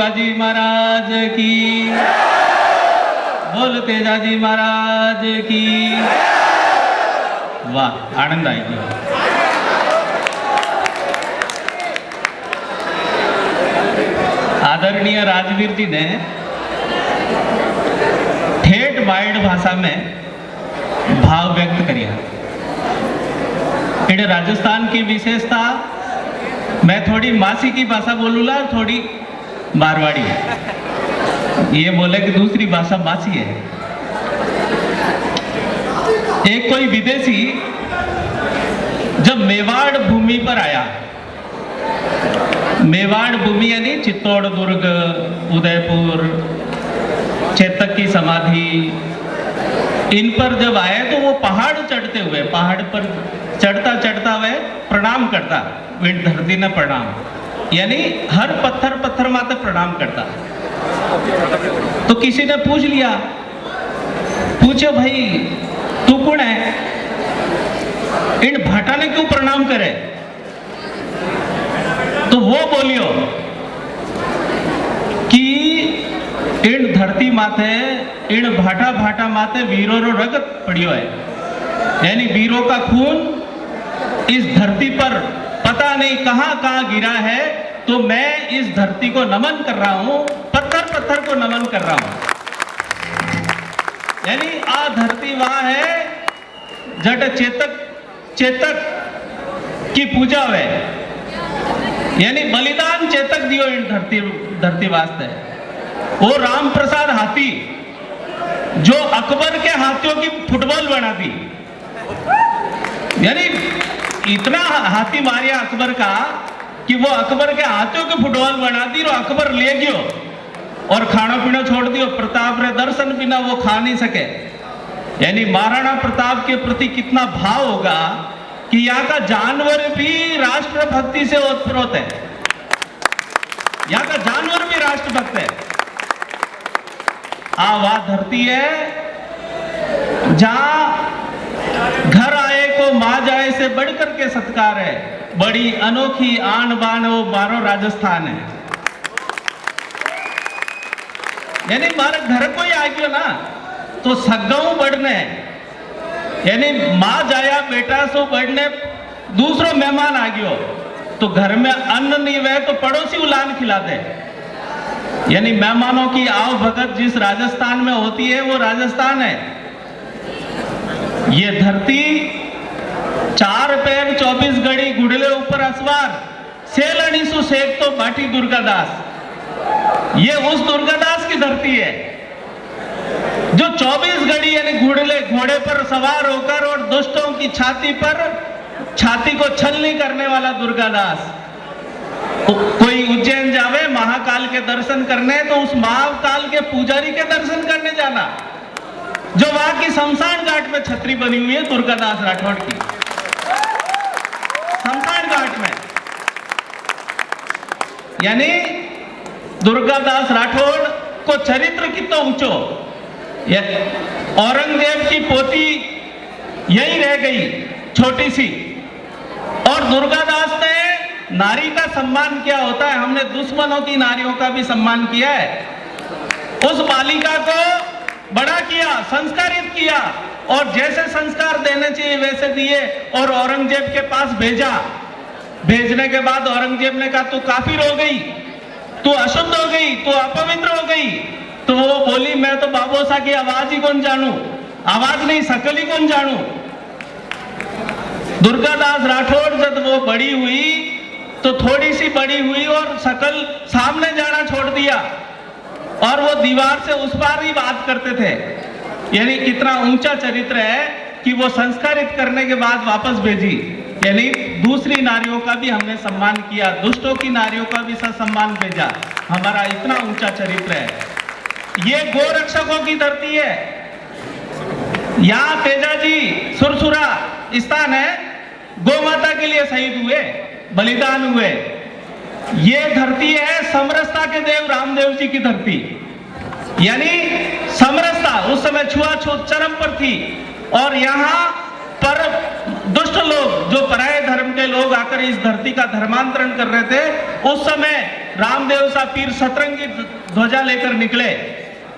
शिवाजी महाराज की, बोल तेजाजी महाराज की। वाह, आनंद आई गया। आदरणीय राजवीर जी ने ठेठ बाइड भाषा में भाव व्यक्त करिया। इन्हें राजस्थान की विशेषता, मैं थोड़ी मासी की भाषा बोलूंगा, थोड़ी मारवाड़ी है। ये बोले कि दूसरी भाषा मासी है। एक कोई विदेशी जब मेवाड़ भूमि पर आया, मेवाड़ भूमि यानी चित्तौड़, दुर्ग, उदयपुर, चेतक की समाधि, इन पर जब आए तो वो पहाड़ चढ़ते हुए, पहाड़ पर चढ़ता चढ़ता हुए प्रणाम करता, धरती ने प्रणाम, यानी हर पत्थर पत्थर माते प्रणाम करता। तो किसी ने पूछ लिया, पूछो भाई तू कौन है, इन भाटा ने क्यों प्रणाम करे? तो वो बोलियो कि इन धरती माथे, इन भाटा भाटा माथे वीरों रो रगत पड़ियो है, यानी वीरों का खून इस धरती पर पता नहीं कहां कहां गिरा है। तो मैं इस धरती को नमन कर रहा हूं, पत्थर पत्थर को नमन कर रहा हूं। यानी आ धरती वहां है जट चेतक, चेतक की पूजा है, यानी बलिदान चेतक दियो इन धरती वास्ते। वो राम प्रसाद हाथी जो अकबर के हाथियों की फुटबॉल बना दी, यानी इतना हाथी मारिया अकबर का कि वो अकबर के हाथियों की फुटबॉल बना दी, और अकबर ले गयो और खाना पीना छोड़ दियो। प्रताप रे दर्शन बिना वो खा नहीं सके। यानी महाराणा प्रताप के प्रति कितना भाव होगा कि यहाँ का जानवर भी राष्ट्रभक्ति से ओतप्रोत है, यहाँ का जानवर भी राष्ट्रभक्त है। वह धरती है जहां घर आए को मां जाए से बढ़कर के सत्कार है, बड़ी अनोखी आन बान वो मारो राजस्थान है। यानी मारे घर को ही आ गयो ना तो सगाऊ बढ़ने, यानी मां जाया बेटा सो बढ़ने, दूसरो मेहमान आ गयो तो घर में अन्न नहीं वह तो पड़ोसी उलान खिला दे। यानी मेहमानों की आओ भगत जिस राजस्थान में होती है वो राजस्थान है। ये धरती 4 पैर 24 घड़ी गुड़ले ऊपर असवार सेलनी सु सेक तो बाटी दुर्गादास, ये उस दुर्गादास की धरती है जो 24 घड़ी यानी गुड़ले घोड़े पर सवार होकर और दुष्टों की छाती को छलनी करने वाला दुर्गादास। कोई उज्जैन जावे महाकाल के दर्शन करने तो उस महाकाल के पुजारी के दर्शन करने जाना, जो वहां की शमशान घाट में छतरी बनी हुई है दुर्गादास राठौड़ की, शमशान घाट में। यानी दुर्गादास राठौड़ को चरित्र कितना ऊंचो। औरंगजेब की पोती यही रह गई छोटी सी, और दुर्गादास ने नारी का सम्मान किया होता है, हमने दुश्मनों की नारियों का भी सम्मान किया है। उस बालिका को बड़ा किया, संस्कारित किया, और जैसे संस्कार देने चाहिए वैसे दिए, और औरंगजेब के पास भेजा। भेजने के बाद औरंगजेब ने कहा तू काफिर हो गई, तू अशुद्ध हो गई, तू अपवित्र हो गई। तो वो बोली मैं तो बाबोसा की आवाज ही कौन जानू, आवाज नहीं शकल ही कौन जानू। दुर्गादास राठौड़ जब वो बड़ी हुई तो थोड़ी सी बड़ी हुई और शकल सामने जाना छोड़ दिया, और वो दीवार से उस पार ही बात करते थे। यानी कितना ऊंचा चरित्र है कि वो संस्कारित करने के बाद वापस भेजी। यानी दूसरी नारियों का भी हमने सम्मान किया, दुष्टों की नारियों का भी सम्मान भेजा। हमारा इतना ऊंचा चरित्र है। ये गोरक्षकों की धरती है। यहाँ तेजाजी सुरसुरा स्थान है, गौ माता के लिए शहीद हुए, बलिदान हुए। ये धरती है समरसता के देव रामदेव जी की धरती। यानी समरसता उस समय छुआछूत चरम पर थी, और यहाँ पर दुष्ट लोग जो पराये धर्म के लोग आकर इस धरती का धर्मांतरण कर रहे थे, उस समय रामदेव सा पीर सतरंगी ध्वजा लेकर निकले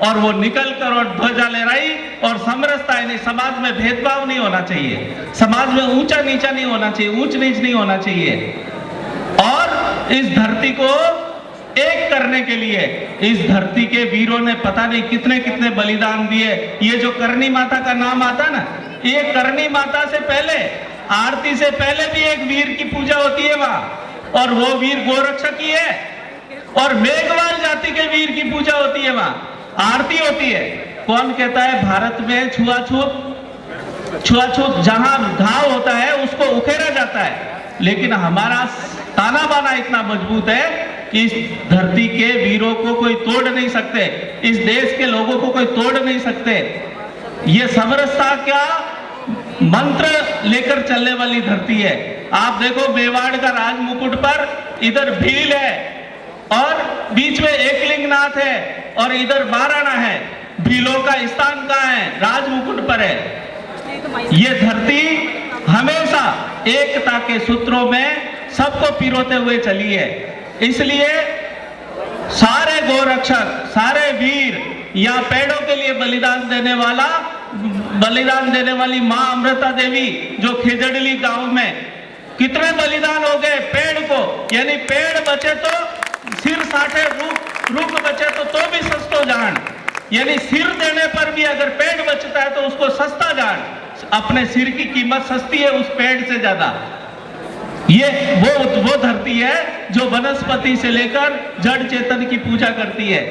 और वो निकल कर और ध्वजा लहराई और समरसता, यानी समाज में भेदभाव नहीं होना चाहिए, समाज में ऊंचा नीचा नहीं होना चाहिए, ऊंच नीच नहीं होना चाहिए। और इस धरती को एक करने के लिए इस धरती के वीरों ने पता नहीं कितने कितने बलिदान दिए। ये जो करनी माता का नाम आता ना, ये करनी माता से पहले, आरती से पहले भी एक वीर की पूजा होती है वहां, और वो वीर गोरक्षक ही है। और मेघवाल जाति के वीर की पूजा होती है वहां, आरती होती है। कौन कहता है भारत में छुआछूत जहां घाव होता है उसको उखेरा जाता है, लेकिन हमारा ताना बाना इतना मजबूत है कि इस धरती के वीरों को कोई तोड़ नहीं सकते, इस देश के लोगों को कोई तोड़ नहीं सकते। ये समरसता का मंत्र लेकर चलने वाली धरती है। आप देखो मेवाड़ का राज मुकुट पर इधर भील है और बीच में एकलिंगनाथ है और इधर बाराना है। भीलों का स्थान कहाँ है? राज मुकुट पर है। ये धरती हमेशा एकता के सूत्रों में सबको पिरोते हुए चली है। इसलिए सारे गोरक्षक, सारे वीर, या पेड़ों के लिए बलिदान देने वाली माँ अमृता देवी जो खेजड़ली गांव में कितने बलिदान हो गए पेड़ को, यानी पेड़ बचे तो सिर साठे, रुख बचे तो भी सस्तो जान, यानी सिर देने पर भी अगर पेड़ बचता है तो उसको सस्ता जान। अपने सिर की कीमत सस्ती है उस पेड़ से ज्यादा। ये वो धरती है जो वनस्पति से लेकर जड़ चेतन की पूजा करती है।